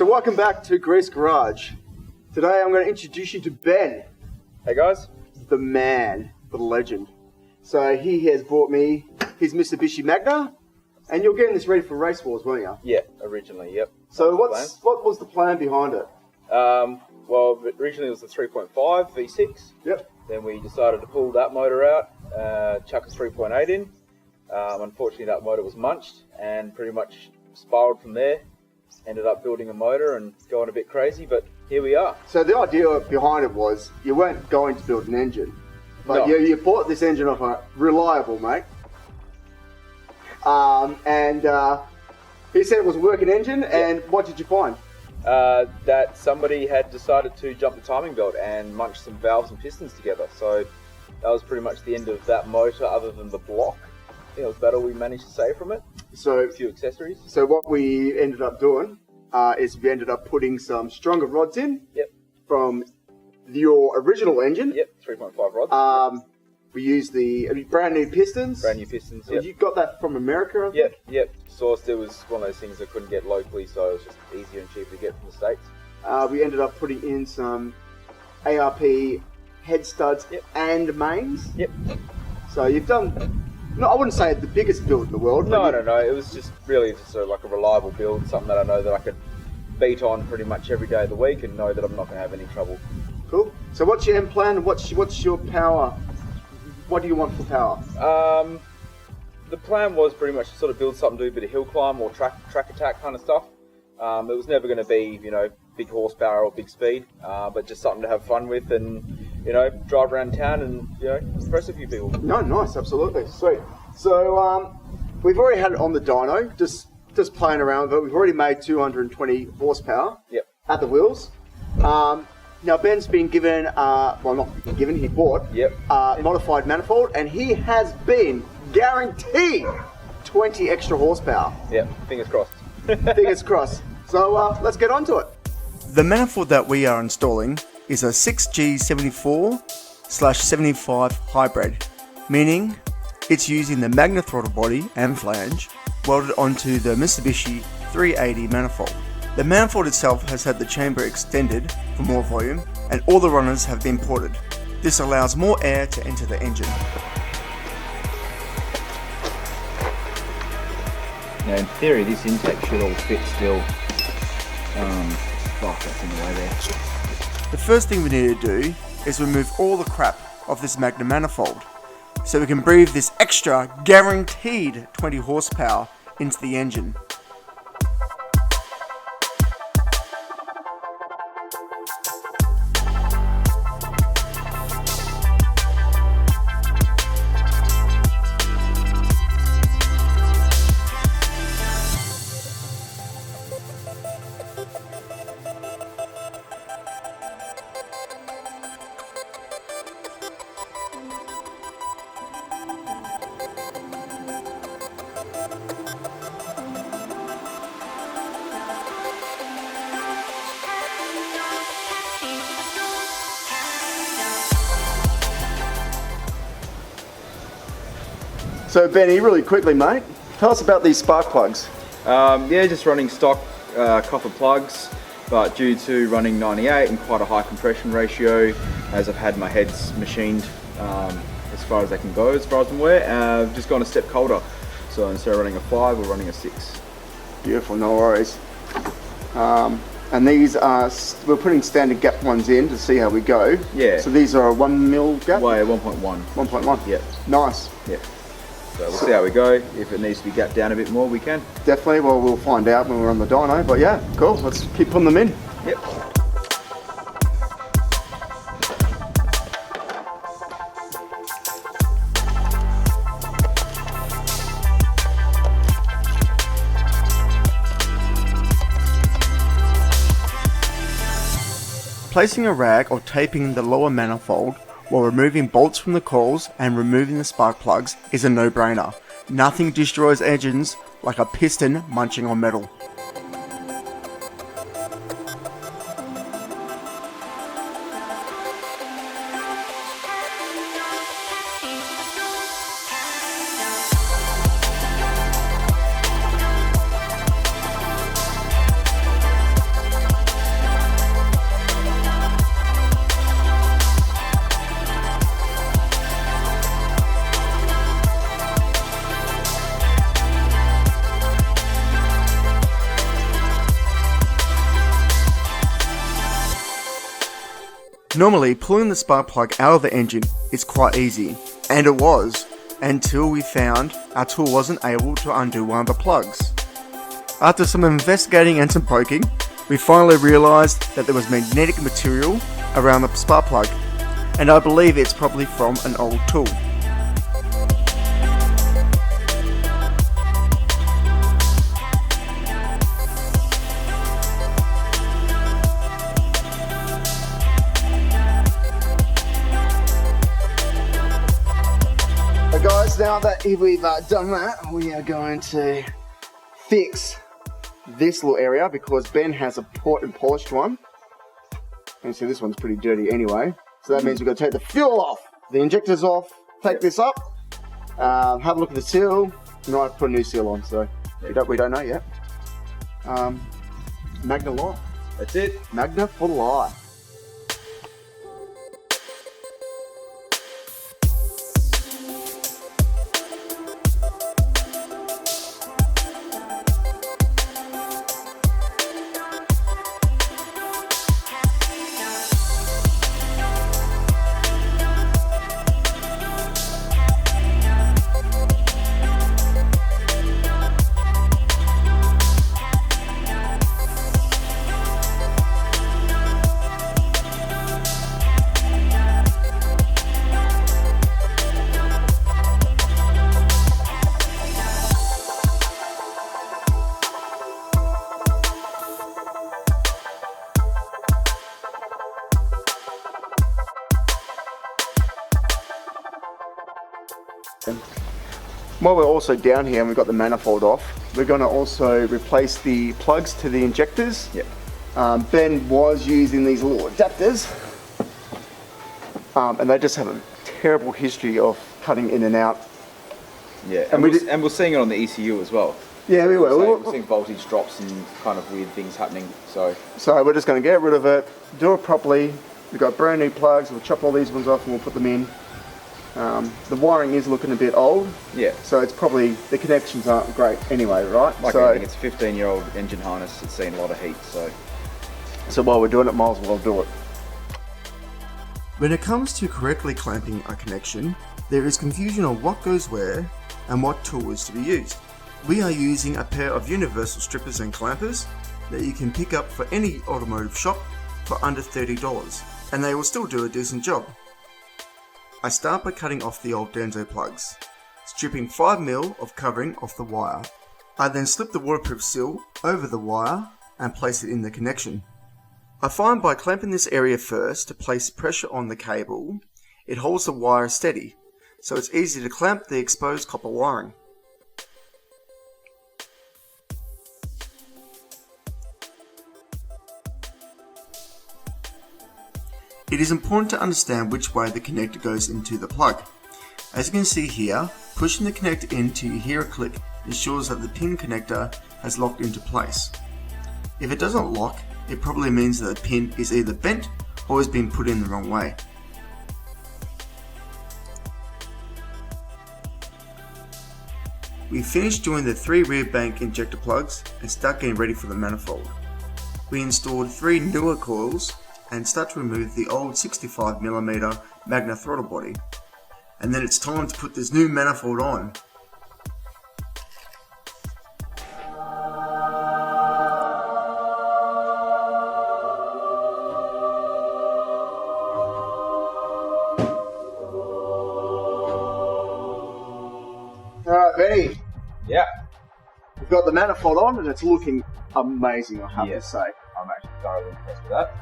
So welcome back to Grease Garage. Today I'm going to introduce you to Ben. Hey guys. The man, the legend. So he has brought me his Mitsubishi Magna, and you're getting this ready for Race Wars, weren't you? Yeah, originally, yep. So what was the plan behind it? Well, originally it was the 3.5 V6. Yep. Then we decided to pull that motor out, chuck a 3.8 in. Unfortunately that motor was munched and pretty much spiraled from there. Ended up building a motor and going a bit crazy, but here we are. So the idea behind it was you weren't going to build an engine, but no. you bought this engine off a reliable mate. He said it was a working engine, yeah. And what did you find? That somebody had decided to jump the timing belt and munch some valves and pistons together. So that was pretty much the end of that motor, other than the block. I think it was about all we managed to save from it. So a few accessories. So what we ended up doing is we ended up putting some stronger rods in. Yep. From your original engine. Yep, 3.5 rods. We used the brand new pistons. Brand new pistons, yep. You got that from America, I think? Yep. Sourced. It was one of those things I couldn't get locally, so it was just easier and cheaper to get from the States. We ended up putting in some ARP head studs, yep. And mains. Yep. So you've done, no, I wouldn't say the biggest build in the world. No. It was just really just like a reliable build, something that I know that I could beat on pretty much every day of the week and know that I'm not going to have any trouble. Cool. So what's your end plan? What's your power? What do you want for power? The plan was pretty much to sort of build something, do a bit of hill climb or track attack kind of stuff. It was never going to be, big horsepower or big speed, but just something to have fun with and, drive around town and, impress a few people. No, nice, absolutely, sweet. So we've already had it on the dyno, just playing around with it. We've already made 220 horsepower. Yep. At the wheels. Now Ben's been given, well not given, he bought modified manifold, and he has been guaranteed 20 extra horsepower. Yeah, fingers crossed. Fingers crossed. So let's get on to it. The manifold that we are installing is a 6G74/75 hybrid, meaning it's using the Magna throttle body and flange welded onto the Mitsubishi 380 manifold. The manifold itself has had the chamber extended for more volume, and all the runners have been ported. This allows more air to enter the engine. Now in theory this intake should all fit still. That's in the way there. The first thing we need to do is remove all the crap off this Magna manifold, so we can breathe this extra guaranteed 20 horsepower into the engine. So Benny, really quickly mate, tell us about these spark plugs. Yeah, just running stock copper plugs, but due to running 98 and quite a high compression ratio, as I've had my heads machined as far as they can go, as far as I'm aware, I've just gone a step colder. So instead of running a 5, we're running a 6. Beautiful, no worries. And these are, we're putting standard gap ones in to see how we go. Yeah. So these are a 1 mil gap? Well, yeah, 1.1. 1.1? Yeah. Nice. Yeah. So we'll see how we go. If it needs to be gapped down a bit more, we can. Definitely, well we'll find out when we're on the dyno, but yeah, cool, let's keep putting them in. Yep. Placing a rag or taping the lower manifold while removing bolts from the coils and removing the spark plugs is a no-brainer. Nothing destroys engines like a piston munching on metal. Normally, pulling the spark plug out of the engine is quite easy, and it was, until we found our tool wasn't able to undo one of the plugs. After some investigating and some poking, we finally realised that there was magnetic material around the spark plug, and I believe it's probably from an old tool. So guys, now that we've done that, we are going to fix this little area because Ben has a port and polished one. And so this one's pretty dirty anyway. So that means we've got to take the fuel off, the injectors off, take this up, have a look at the seal. We might have to put a new seal on, so we don't know yet. Magna life. That's it. Magna for life. While we're also down here and we've got the manifold off, we're going to also replace the plugs to the injectors. Yep. Ben was using these little adapters, and they just have a terrible history of cutting in and out. Yeah, and we're seeing it on the ECU as well. Yeah, we will. We're seeing voltage drops and kind of weird things happening. So we're just going to get rid of it, do it properly. We've got brand new plugs. We'll chop all these ones off and we'll put them in. The wiring is looking a bit old. Yeah. So it's probably, the connections aren't great anyway, right? Like I think it's a 15-year-old engine harness. It's seen a lot of heat, so while we're doing it, might as well do it. When it comes to correctly clamping a connection, there is confusion on what goes where and what tool is to be used. We are using a pair of universal strippers and clampers that you can pick up for any automotive shop for under $30, and they will still do a decent job. I start by cutting off the old Denso plugs, stripping 5mm of covering off the wire. I then slip the waterproof seal over the wire and place it in the connection. I find by clamping this area first to place pressure on the cable, it holds the wire steady, so it's easy to clamp the exposed copper wiring. It is important to understand which way the connector goes into the plug. As you can see here, pushing the connector in till you hear a click ensures that the pin connector has locked into place. If it doesn't lock, it probably means that the pin is either bent or has been put in the wrong way. We finished doing the 3 rear bank injector plugs and start getting ready for the manifold. We installed 3 newer coils and start to remove the old 65mm Magna throttle body. And then it's time to put this new manifold on. Alright, Benny. yeah, We've got the manifold on and it's looking amazing, I have to say. I'm actually thoroughly impressed with that.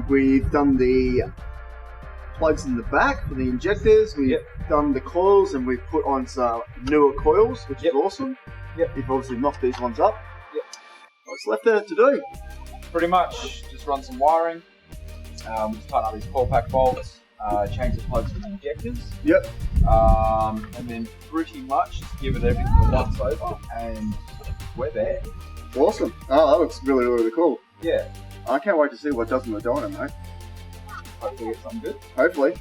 We've done the plugs in the back for the injectors, we've done the coils and we've put on some newer coils, which is awesome. We've obviously knocked these ones up. What's left there to do? Pretty much just run some wiring, just tighten up these coil pack bolts, change the plugs for the injectors. And then pretty much just give it everything a once over and we're there. Awesome. Oh, that looks really, really cool. Yeah. I can't wait to see what does in the dyno, mate. Hopefully get something good. Hopefully.